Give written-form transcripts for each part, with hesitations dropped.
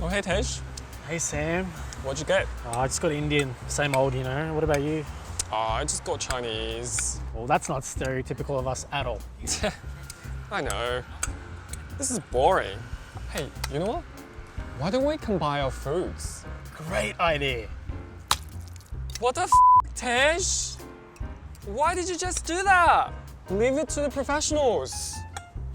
Oh, hey, Tej. Hey Sam, What'd you get? I just got Indian, same old, you know. What about you? Oh, I just got Chinese. Well, that's not stereotypical of us at all. I know. This is boring. Hey, you know what? Why don't we combine our foods? Great idea. What the Tej? Why did you just do that? Leave it to the professionals.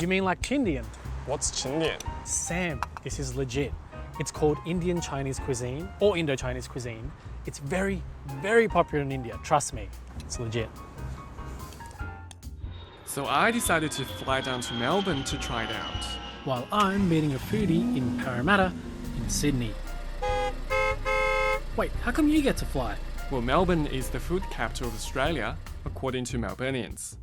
You mean like Chindian? What's Chindian? Sam, this is legit. It's called Indian Chinese cuisine or Indo-Chinese cuisine. It's very, very popular in India. Trust me, it's legit. So I decided to fly down to Melbourne to try it out. While I'm meeting a foodie in Parramatta in Sydney. Wait, how come you get to fly? Well, Melbourne is the food capital of Australia, according to Melburnians.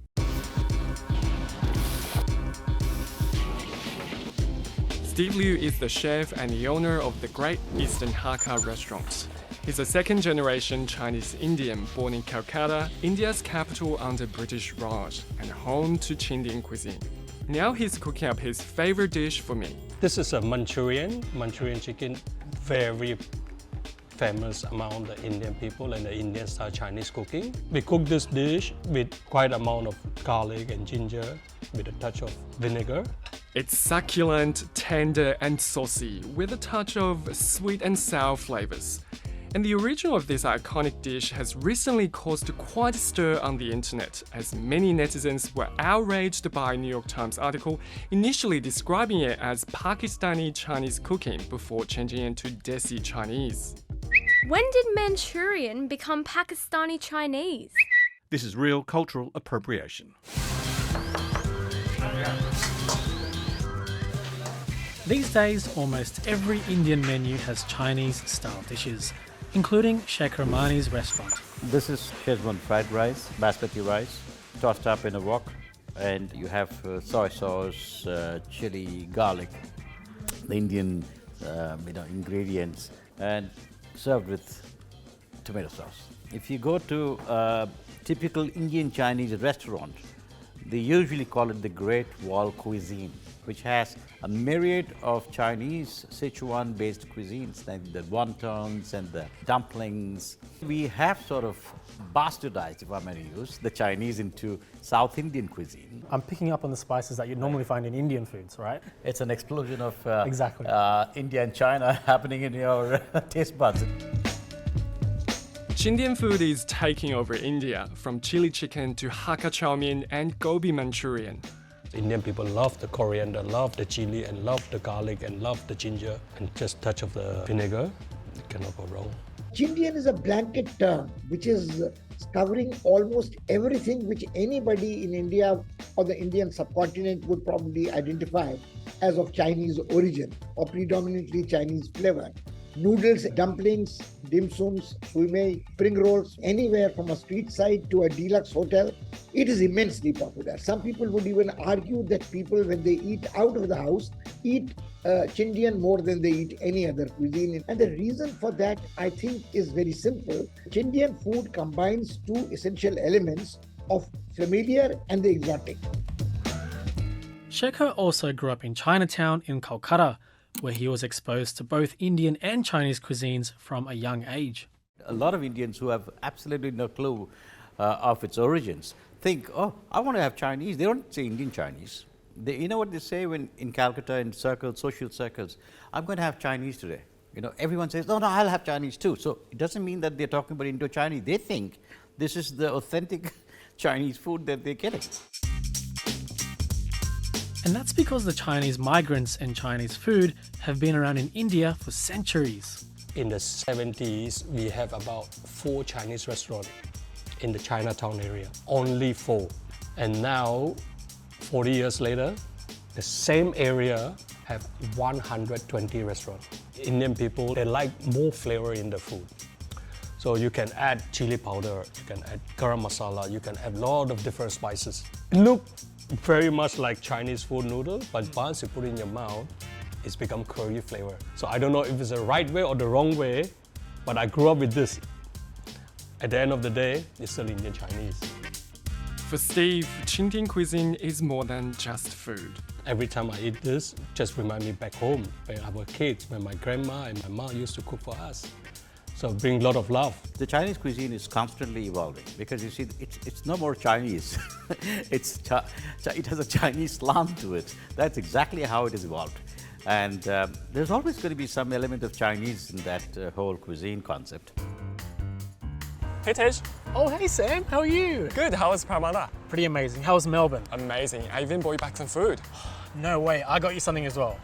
Steve Liu is the chef and the owner of the Great Eastern Hakka restaurant. He's a second-generation Chinese Indian born in Calcutta, India's capital under British Raj, and home to Chindian cuisine. Now he's cooking up his favorite dish for me. This is a Manchurian chicken, very famous among the Indian people and the Indian style Chinese cooking. We cook this dish with quite amount of garlic and ginger with a touch of vinegar. It's succulent, tender, and saucy, with a touch of sweet and sour flavors. And the origin of this iconic dish has recently caused quite a stir on the internet, as many netizens were outraged by a New York Times article initially describing it as Pakistani Chinese cooking before changing it to Desi Chinese. When did Manchurian become Pakistani Chinese? This is real cultural appropriation. These days, almost every Indian menu has Chinese-style dishes, including Shekhar Mani's restaurant. This is Szechuan fried rice, basmati rice, tossed up in a wok, and you have soy sauce, chili, garlic, the Indian ingredients, and served with tomato sauce. If you go to a typical Indian Chinese restaurant, they usually call it the Great Wall Cuisine, which has a myriad of Chinese Sichuan-based cuisines, like the wontons and the dumplings. We have sort of bastardized, if I may use, the Chinese into South Indian cuisine. I'm picking up on the spices that you'd normally find in Indian foods, right? It's an explosion of Exactly. India and China happening in your taste buds. Chindian food is taking over India, from chili chicken to Hakka chow mein and gobi Manchurian. Indian people love the coriander, love the chili, and love the garlic, and love the ginger, and just touch of the vinegar. You cannot go wrong. Chindian is a blanket term which is covering almost everything which anybody in India or the Indian subcontinent would probably identify as of Chinese origin or predominantly Chinese flavor. Noodles, dumplings, dim sums, suimei, spring rolls, anywhere from a street side to a deluxe hotel, it is immensely popular. Some people would even argue that people, when they eat out of the house, eat Chindian more than they eat any other cuisine. And the reason for that, I think, is very simple. Chindian food combines two essential elements of familiar and the exotic. Shekhar also grew up in Chinatown in Calcutta, where he was exposed to both Indian and Chinese cuisines from a young age. A lot of Indians who have absolutely no clue of its origins think, oh, I want to have Chinese. They don't say Indian Chinese. You know what they say when in Calcutta in circles, social circles, I'm going to have Chinese today. You know, everyone says, no, I'll have Chinese too. So it doesn't mean that they're talking about Indo-Chinese. They think this is the authentic Chinese food that they're getting. And that's because the Chinese migrants and Chinese food have been around in India for centuries. In the 70s, we have about 4 Chinese restaurants in the Chinatown area. Only 4. And now, 40 years later, the same area have 120 restaurants. Indian people, they like more flavor in the food. So you can add chili powder, you can add garam masala, you can add a lot of different spices. It looks very much like Chinese food noodle, but once you put it in your mouth, it's become curry flavor. So I don't know if it's the right way or the wrong way, but I grew up with this. At the end of the day, it's still Indian Chinese. For Steve, Chindian cuisine is more than just food. Every time I eat this, just remind me back home when I was kids, when my grandma and my mom used to cook for us. So bring a lot of love. The Chinese cuisine is constantly evolving because you see, it's no more Chinese. It has a Chinese slant to it. That's exactly how it has evolved. And there's always going to be some element of Chinese in that whole cuisine concept. Hey Tej, Oh, hey Sam, how are you? good, how was Parramatta? Pretty amazing. How was Melbourne? Amazing, I even brought you back some food. No way, I got you something as well.